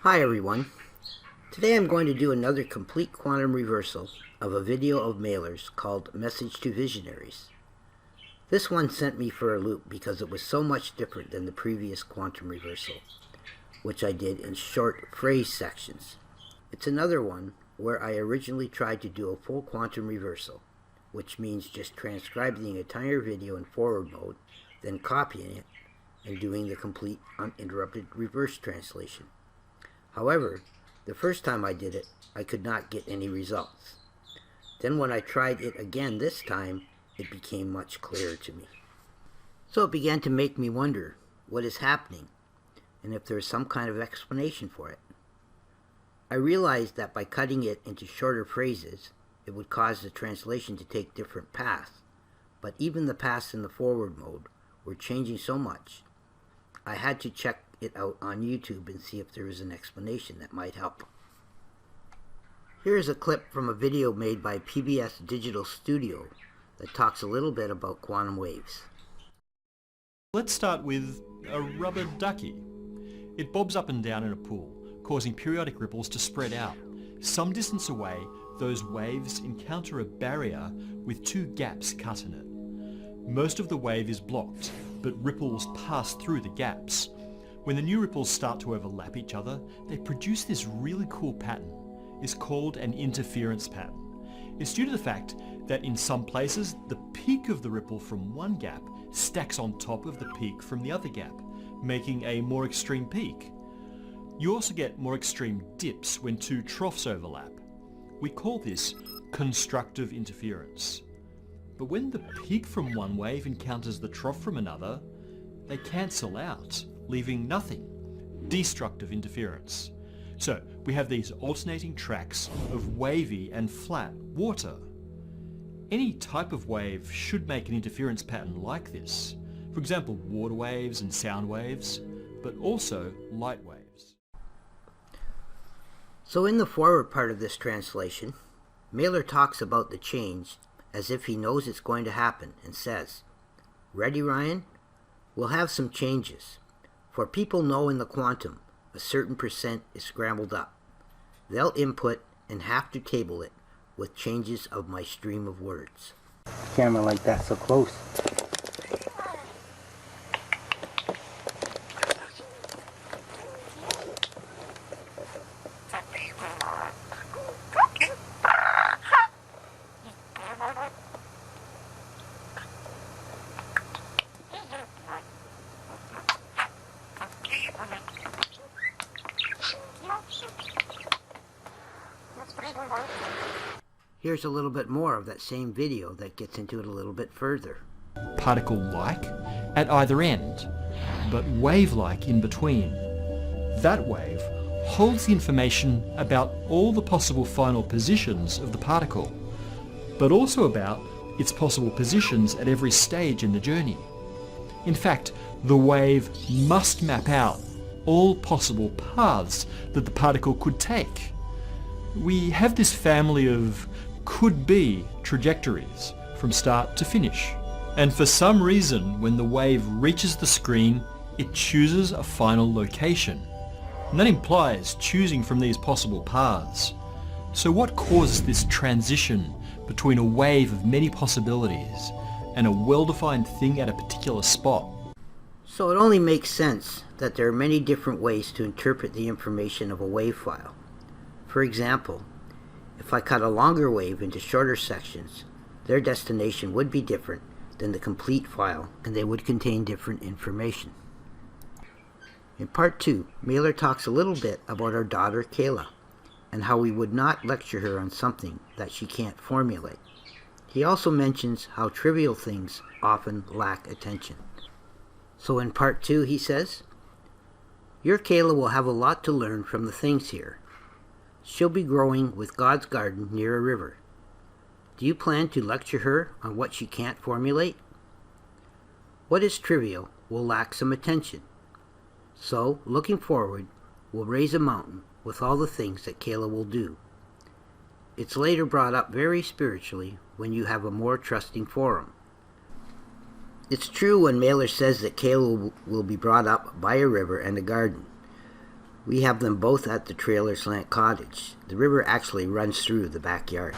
Hi everyone. Today I'm going to do another complete quantum reversal of a video of Maylor's called Message to Visionaries. This one sent me for a loop because it was so much different than the previous quantum reversal, which I did in short phrase sections. It's another one where I originally tried to do a full quantum reversal, which means just transcribing the entire video in forward mode, then copying it and doing the complete uninterrupted reverse translation. However, the first time I did it, I could not get any results. Then when I tried it again this time, it became much clearer to me. So it began to make me wonder what is happening and if there is some kind of explanation for it. I realized that by cutting it into shorter phrases, it would cause the translation to take different paths, but even the paths in the forward mode were changing so much, I had to check it out on YouTube and see if there is an explanation that might help. Here is a clip from a video made by PBS Digital Studio that talks a little bit about quantum waves. Let's start with a rubber ducky. It bobs up and down in a pool, causing periodic ripples to spread out. Some distance away, those waves encounter a barrier with two gaps cut in it. Most of the wave is blocked, but ripples pass through the gaps. When the new ripples start to overlap each other, they produce this really cool pattern. It's called an interference pattern. It's due to the fact that in some places, the peak of the ripple from one gap stacks on top of the peak from the other gap, making a more extreme peak. You also get more extreme dips when two troughs overlap. We call this constructive interference. But when the peak from one wave encounters the trough from another, they cancel out, leaving nothing. Destructive interference. So we have these alternating tracks of wavy and flat water. Any type of wave should make an interference pattern like this. For example, water waves and sound waves, but also light waves. So in the forward part of this translation, Maylor talks about the change as if he knows it's going to happen and says, "Ready, Ryan? We'll have some changes. For people know in the quantum, a certain percent is scrambled up. They'll input and have to table it with changes of my stream of words." Camera like that so close. Here's a little bit more of that same video that gets into it a little bit further. Particle-like at either end, but wave-like in between. That wave holds the information about all the possible final positions of the particle, but also about its possible positions at every stage in the journey. In fact, the wave must map out all possible paths that the particle could take. We have this family of could-be trajectories from start to finish. And for some reason, when the wave reaches the screen, it chooses a final location. And that implies choosing from these possible paths. So what causes this transition between a wave of many possibilities and a well-defined thing at a particular spot? So it only makes sense that there are many different ways to interpret the information of a wave file. For example, if I cut a longer wave into shorter sections, their destination would be different than the complete file, and they would contain different information. In part 2, Maylor talks a little bit about our daughter Kayla, and how we would not lecture her on something that she can't formulate. He also mentions how trivial things often lack attention. So in part 2 he says, "Your Kayla will have a lot to learn from the things here. She'll be growing with God's garden near a river. Do you plan to lecture her on what she can't formulate? What is trivial will lack some attention. So, looking forward, we'll raise a mountain with all the things that Kayla will do. It's later brought up very spiritually when you have a more trusting forum. It's true when Maylor says that Maylor will be brought up by a river and a garden. We have them both at the Trailer Slant Cottage. The river actually runs through the backyard.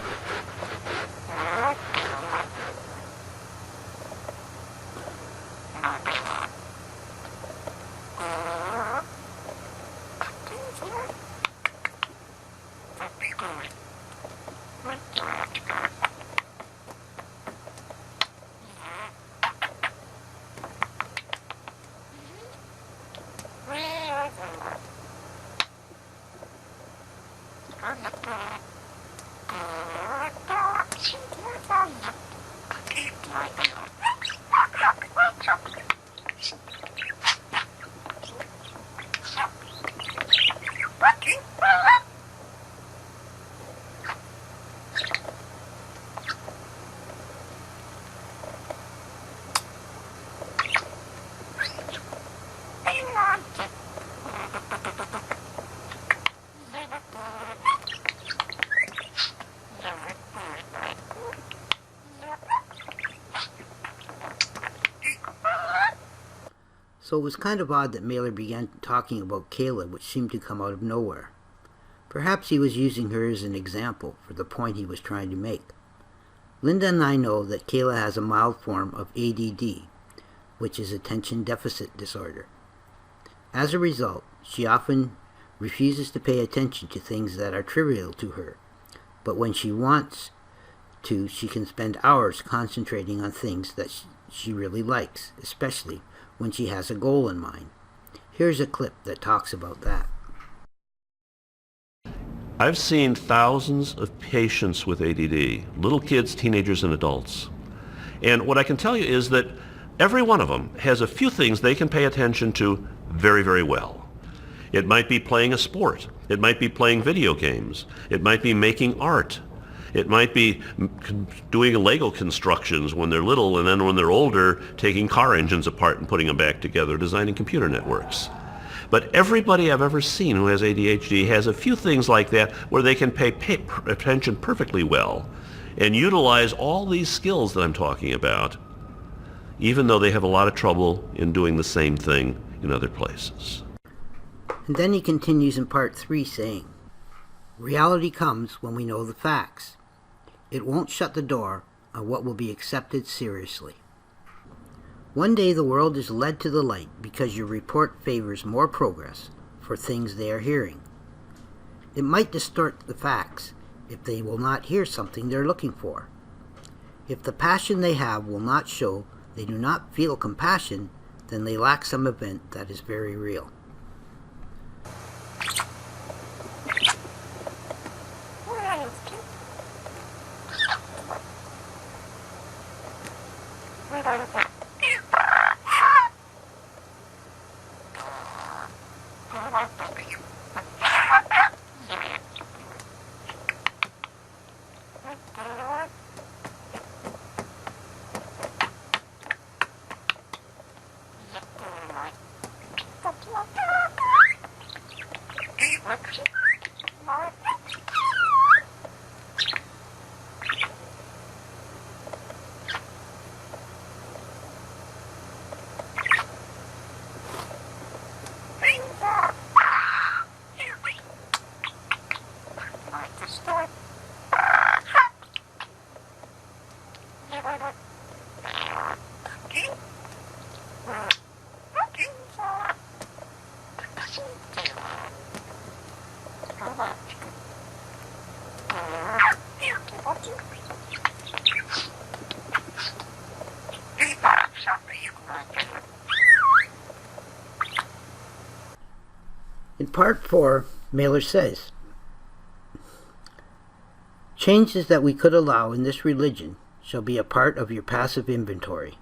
So it was kind of odd that Maylor began talking about Kayla, which seemed to come out of nowhere. Perhaps he was using her as an example for the point he was trying to make. Linda and I know that Kayla has a mild form of ADD, which is attention deficit disorder. As a result, she often refuses to pay attention to things that are trivial to her, but when she wants to, she can spend hours concentrating on things that she really likes, especially when she has a goal in mind. Here's a clip that talks about that. I've seen thousands of patients with ADD, little kids, teenagers, and adults. And what I can tell you is that every one of them has a few things they can pay attention to very, very well. It might be playing a sport. It might be playing video games. It might be making art. It might be doing Lego constructions when they're little, and then when they're older, taking car engines apart and putting them back together, designing computer networks. But everybody I've ever seen who has ADHD has a few things like that where they can pay attention perfectly well and utilize all these skills that I'm talking about, even though they have a lot of trouble in doing the same thing in other places. And then he continues in part 3 saying, reality comes when we know the facts. It won't shut the door on what will be accepted seriously. One day the world is led to the light because your report favors more progress for things they are hearing. It might distort the facts if they will not hear something they're looking for. If the passion they have will not show they do not feel compassion, then they lack some event that is very real. In part 4, Maylor says, changes that we could allow in this religion shall be a part of your passive inventory.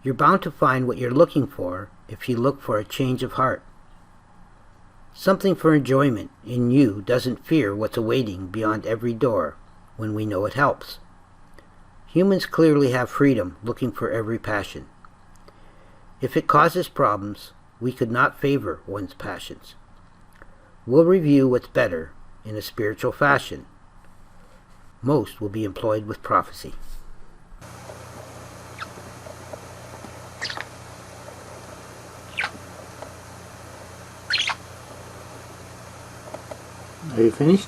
You're bound to find what you're looking for if you look for a change of heart. Something for enjoyment in you doesn't fear what's awaiting beyond every door when we know it helps. Humans clearly have freedom looking for every passion. If it causes problems, we could not favor one's passions. We'll review what's better in a spiritual fashion. Most will be employed with prophecy. Are you finished?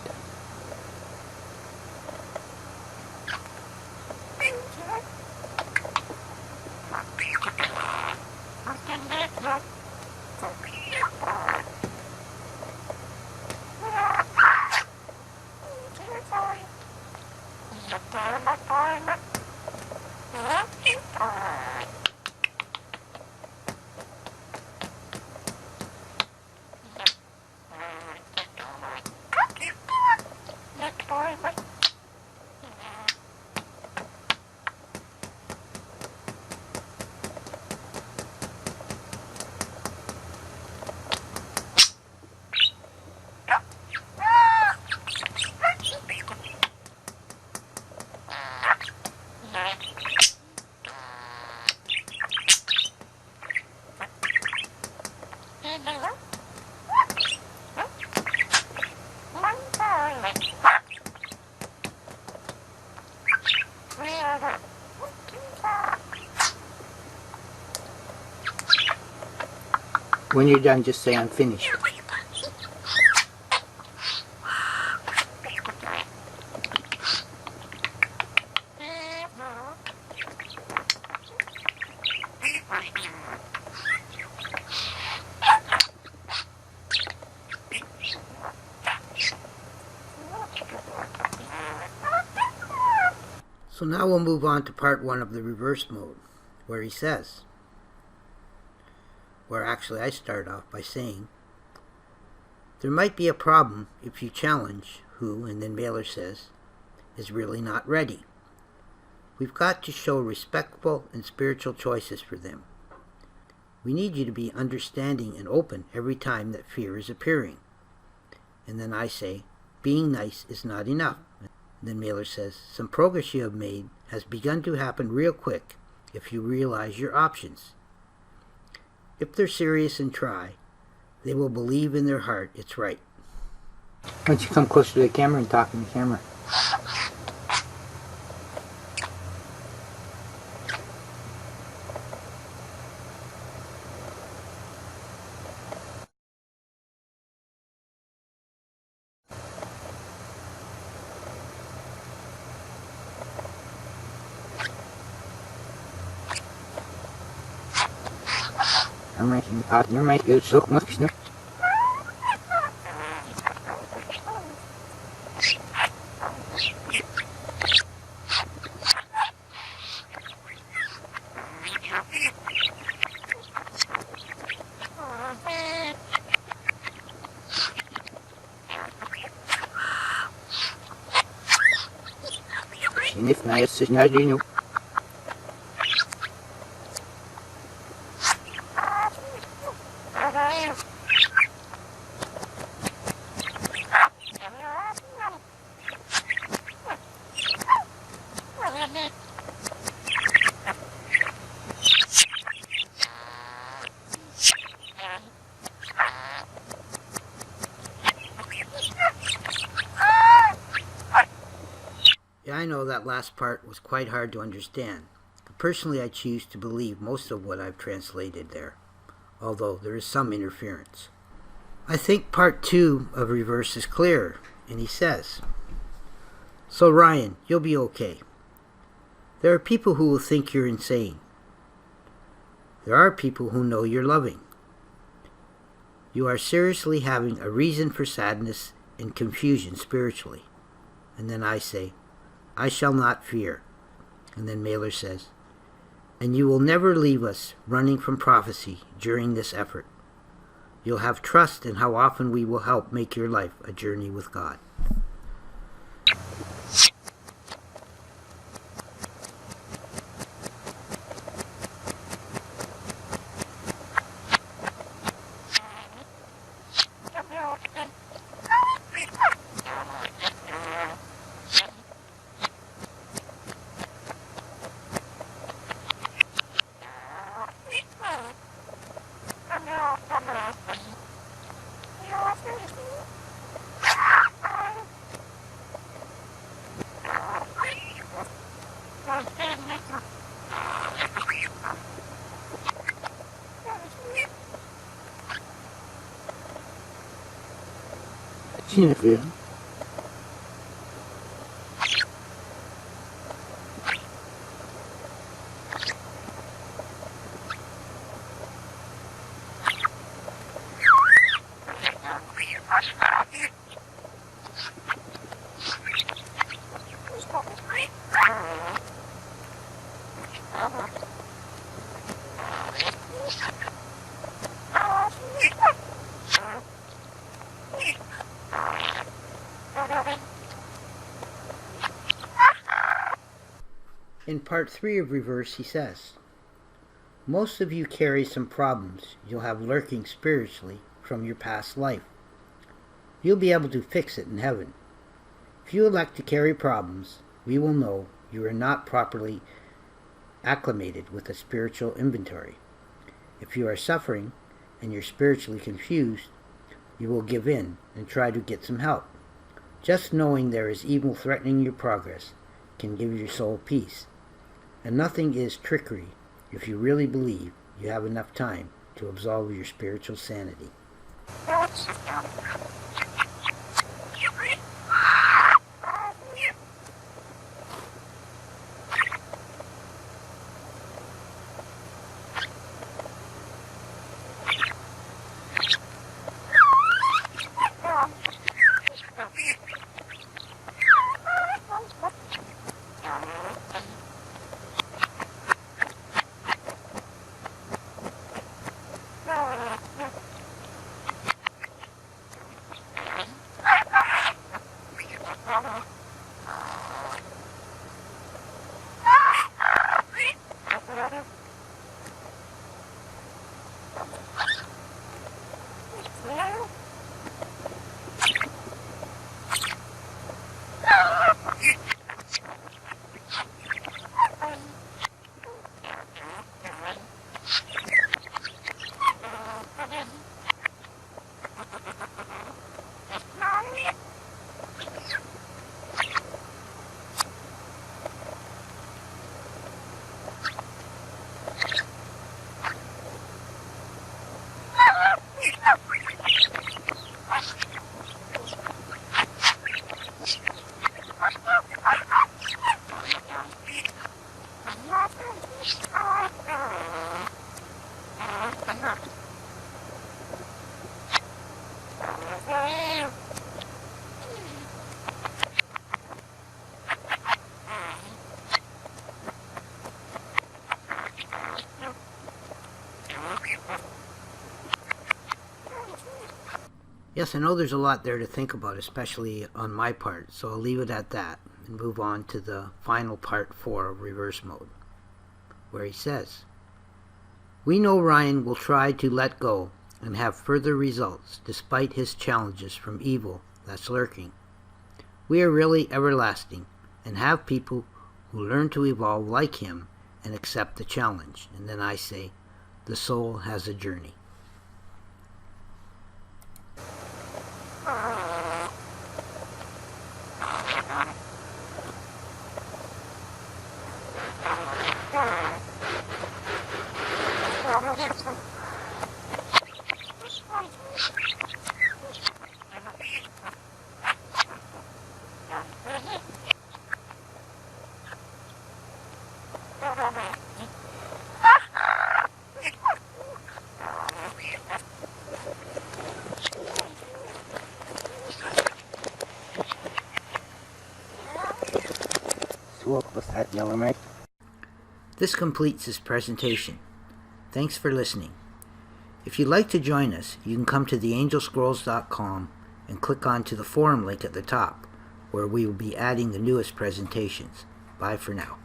When you're done, just say I'm finished. So now we'll move on to part 1 of the reverse mode, where he says, where actually I start off by saying, there might be a problem if you challenge who, and then Maylor says, is really not ready. We've got to show respectful and spiritual choices for them. We need you to be understanding and open every time that fear is appearing. And then I say, being nice is not enough. Then Maylor says, some progress you have made has begun to happen real quick if you realize your options. If they're serious and try, they will believe in their heart it's right. Why don't you come closer to the camera and talk in the camera? You're my good so much. If not, it's not you. Yeah, I know that last part was quite hard to understand. But personally, I choose to believe most of what I've translated there, although there is some interference. I think part 2 of Reverse is clearer, and he says, so Ryan, you'll be okay. There are people who will think you're insane. There are people who know you're loving. You are seriously having a reason for sadness and confusion spiritually. And then I say, I shall not fear. And then Maylor says, and you will never leave us running from prophecy during this effort. You'll have trust in how often we will help make your life a journey with God. Jennifer. In part 3 of Reverse, he says, most of you carry some problems you'll have lurking spiritually from your past life. You'll be able to fix it in heaven. If you elect to carry problems, we will know you are not properly acclimated with a spiritual inventory. If you are suffering and you're spiritually confused, you will give in and try to get some help. Just knowing there is evil threatening your progress can give your soul peace. And nothing is trickery if you really believe you have enough time to absolve your spiritual sanity. Yes, I know there's a lot there to think about, especially on my part, so I'll leave it at that and move on to the final part 4 of Reverse Mode, where he says, we know Ryan will try to let go and have further results despite his challenges from evil that's lurking. We are really everlasting and have people who learn to evolve like him and accept the challenge. And then I say, the soul has a journey. This completes this presentation. Thanks for listening. If you'd like to join us, you can come to theangelscrolls.com and click onto the forum link at the top, where we will be adding the newest presentations. Bye for now.